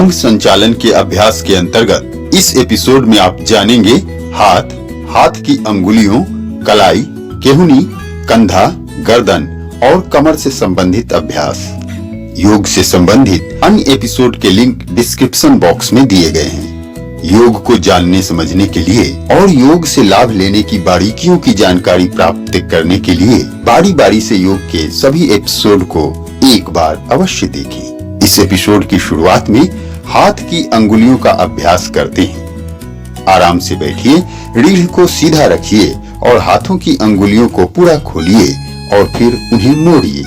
अंग संचालन के अभ्यास के अंतर्गत इस एपिसोड में आप जानेंगे हाथ की अंगुलियों, कलाई, केहूनी, कंधा, गर्दन और कमर से संबंधित अभ्यास। योग से संबंधित अन्य एपिसोड के लिंक डिस्क्रिप्शन बॉक्स में दिए गए हैं। योग को जानने समझने के लिए और योग से लाभ लेने की बारीकियों की जानकारी प्राप्त करने के लिए बारी बारी से योग के सभी एपिसोड को एक बार अवश्य देखें। इस एपिसोड की शुरुआत में हाथ की अंगुलियों का अभ्यास करते हैं। आराम से बैठिए, रीढ़ को सीधा रखिए और हाथों की अंगुलियों को पूरा खोलिए और फिर उन्हें मोड़िए।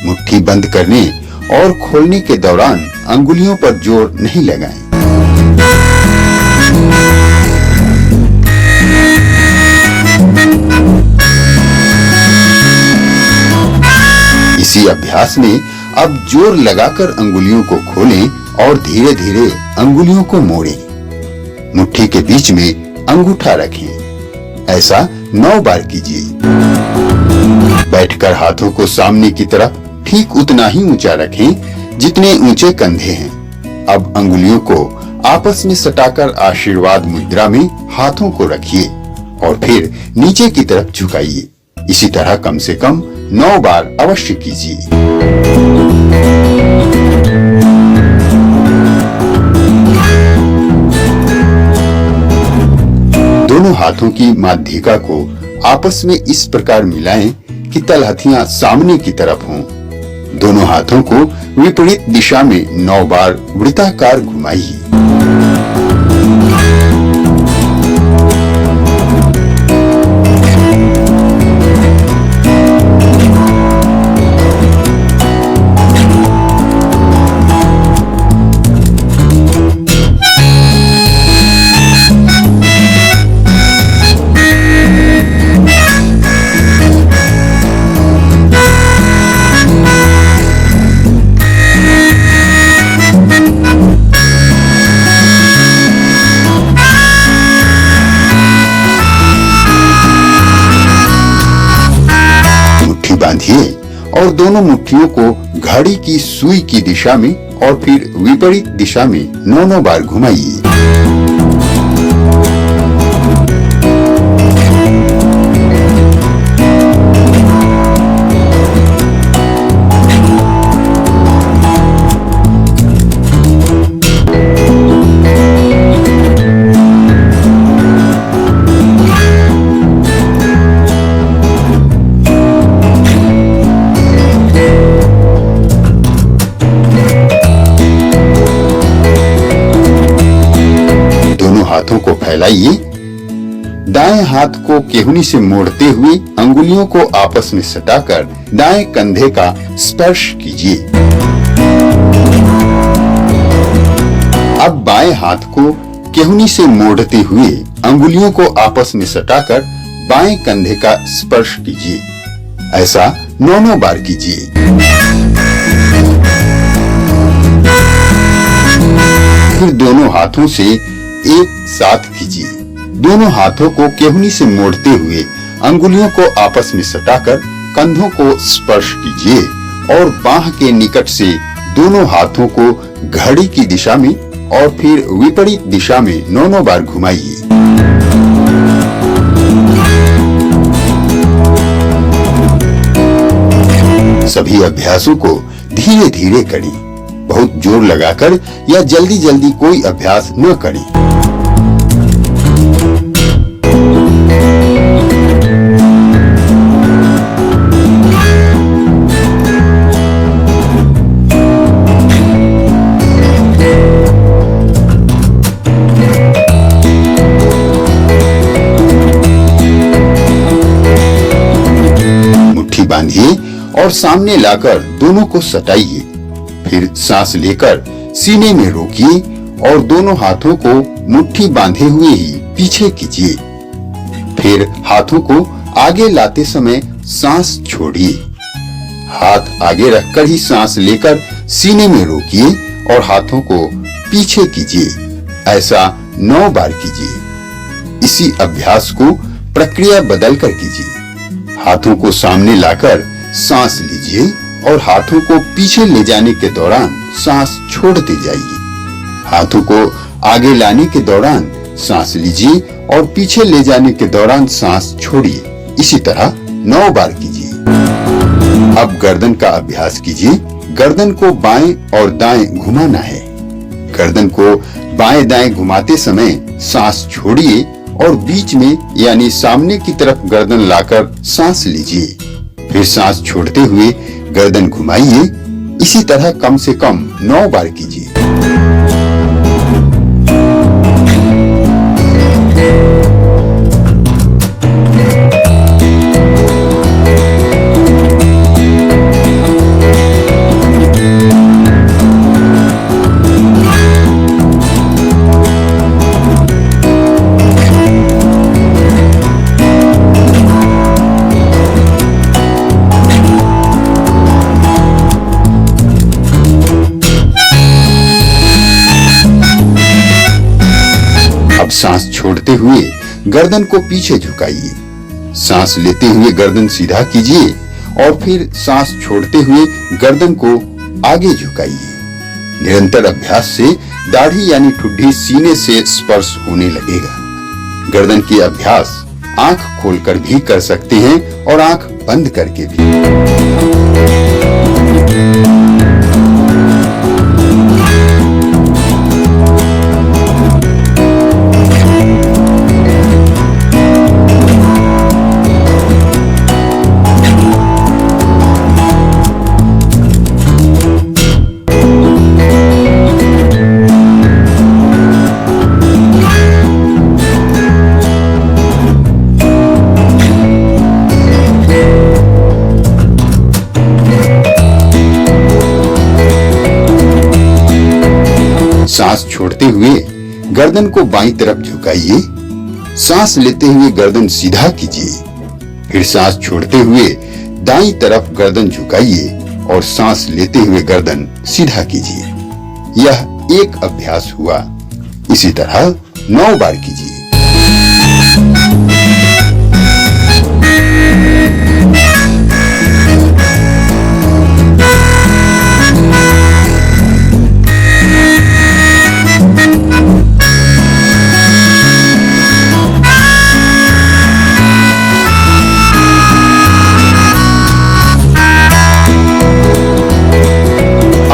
मुट्ठी बंद करने और खोलने के दौरान अंगुलियों पर जोर नहीं लगाएं। इसी अभ्यास में अब जोर लगाकर अंगुलियों को खोलें और धीरे धीरे अंगुलियों को मोड़ें। मुट्ठी के बीच में अंगूठा रखें। ऐसा 9 बार कीजिए। बैठकर हाथों को सामने की तरफ ठीक उतना ही ऊंचा रखें जितने ऊंचे कंधे हैं। अब अंगुलियों को आपस में सटाकर आशीर्वाद मुद्रा में हाथों को रखिए और फिर नीचे की तरफ झुकाइए। इसी तरह कम से कम 9 बार अवश्य कीजिए। दोनों हाथों की माध्यिका को आपस में इस प्रकार मिलाएं कि तलहथियां सामने की तरफ हों। दोनों हाथों को विपरीत दिशा में 9 बार वृत्ताकार घुमाइए। बांधिए और दोनों मुट्ठियों को घड़ी की सुई की दिशा में और फिर विपरीत दिशा में 9 बार घुमाइए। हाथों को फैलाइए। दाएं हाथ को केहूनी से मोड़ते हुए अंगुलियों को आपस में सटाकर दाएं कंधे का स्पर्श कीजिए। अब बाएं हाथ को केहूनी से मोड़ते हुए अंगुलियों को आपस में सटाकर बाएं कंधे का स्पर्श कीजिए। ऐसा 9 बार कीजिए। फिर दोनों हाथों से एक साथ कीजिए। दोनों हाथों को केहूनी से मोड़ते हुए अंगुलियों को आपस में सटाकर कंधों को स्पर्श कीजिए और बाह के निकट से दोनों हाथों को घड़ी की दिशा में और फिर विपरीत दिशा में 9 बार घुमाइए। सभी अभ्यासों को धीरे धीरे करें। बहुत जोर लगाकर या जल्दी जल्दी कोई अभ्यास न करें। मुट्ठी बांधिए और सामने लाकर दोनों को सटाइए। फिर सांस लेकर सीने में रोकिए और दोनों हाथों को मुट्ठी बांधे हुए ही पीछे कीजिए। फिर हाथों को आगे लाते समय सांस छोड़िए। हाथ आगे रखकर ही सांस लेकर सीने में रोकिए और हाथों को पीछे कीजिए। ऐसा 9 बार कीजिए। इसी अभ्यास को प्रक्रिया बदलकर कीजिए। हाथों को सामने लाकर सांस लीजिए और हाथों को पीछे ले जाने के दौरान सांस छोड़ते जाइए। हाथों को आगे लाने के दौरान सांस लीजिए और पीछे ले जाने के दौरान सांस छोड़िए। इसी तरह 9 बार कीजिए। अब गर्दन का अभ्यास कीजिए। गर्दन को बाएं और दाएं घुमाना है। गर्दन को बाएं दाएं घुमाते समय सांस छोड़िए और बीच में यानी सामने की तरफ गर्दन लाकर सांस लीजिए। फिर सांस छोड़ते हुए गर्दन घुमाइए। इसी तरह कम से कम 9 बार कीजिए। अब सांस छोड़ते हुए गर्दन को पीछे झुकाइए। सांस लेते हुए गर्दन सीधा कीजिए और फिर सांस छोड़ते हुए गर्दन को आगे झुकाइए। निरंतर अभ्यास से दाढ़ी यानी ठुड्डी सीने से स्पर्श होने लगेगा। गर्दन की अभ्यास आंख खोलकर भी कर सकते हैं और आंख बंद करके भी। सांस छोड़ते हुए गर्दन को बाईं तरफ झुकाइए। सांस लेते हुए गर्दन सीधा कीजिए। फिर सांस छोड़ते हुए दाईं तरफ गर्दन झुकाइए और सांस लेते हुए गर्दन सीधा कीजिए। यह एक अभ्यास हुआ। इसी तरह 9 बार कीजिए।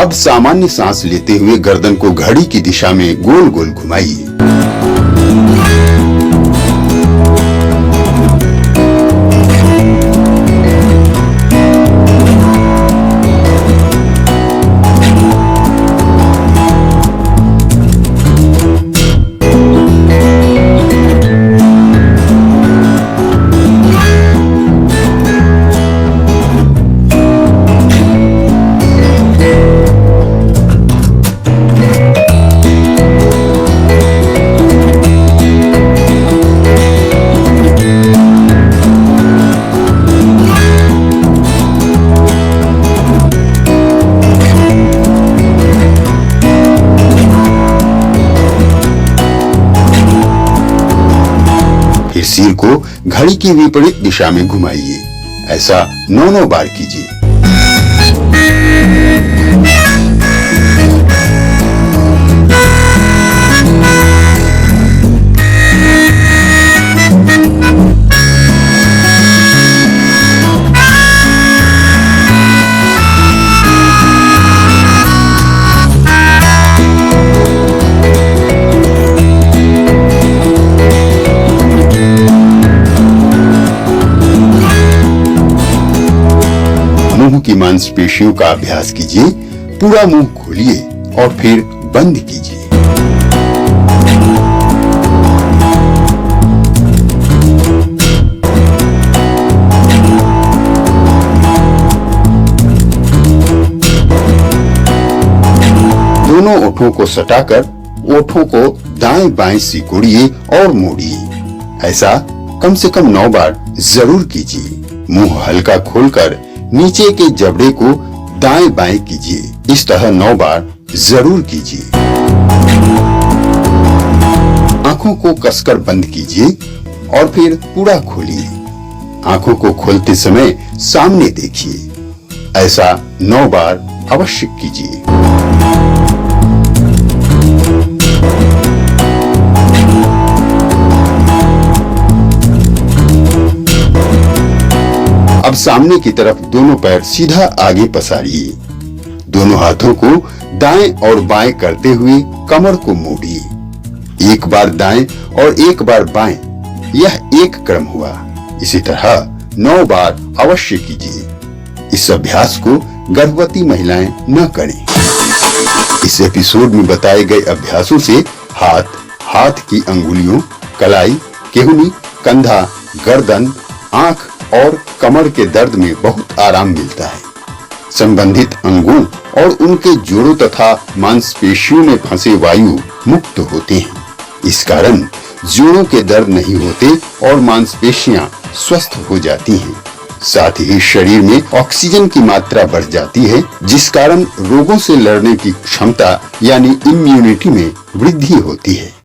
अब सामान्य सांस लेते हुए गर्दन को घड़ी की दिशा में गोल गोल घुमाइए। फिर सिर को घड़ी की विपरीत दिशा में घुमाइए। ऐसा 9 बार कीजिए। मुंह की मांसपेशियों का अभ्यास कीजिए। पूरा मुंह खोलिए और फिर बंद कीजिए। दोनों ओठों को सटाकर ओठों को दाएं बाएं सिकोड़िए और मोड़िए। ऐसा कम से कम 9 बार जरूर कीजिए। मुंह हल्का खोलकर नीचे के जबड़े को दाएं बाएं कीजिए। इस तरह 9 बार जरूर कीजिए। आंखों को कसकर बंद कीजिए और फिर पूरा खोलिए। आंखों को खोलते समय सामने देखिए। ऐसा 9 बार अवश्य कीजिए। अब सामने की तरफ दोनों पैर सीधा आगे पसारिए। दोनों हाथों को दाएं और बाएं करते हुए कमर को मोड़िए। एक बार दाएं और एक बार बाएं, यह एक क्रम हुआ। इसी तरह 9 बार अवश्य कीजिए। इस अभ्यास को गर्भवती महिलाएं न करें। इस एपिसोड में बताए गए अभ्यासों से हाथ की अंगुलियों, कलाई, केहूनी, कंधा, गर्दन, आंख और कमर के दर्द में बहुत आराम मिलता है। संबंधित अंगों और उनके जोड़ों तथा मांसपेशियों में फंसे वायु मुक्त होते हैं। इस कारण जोड़ों के दर्द नहीं होते और मांसपेशियां स्वस्थ हो जाती हैं। साथ ही शरीर में ऑक्सीजन की मात्रा बढ़ जाती है, जिस कारण रोगों से लड़ने की क्षमता यानी इम्यूनिटी में वृद्धि होती है।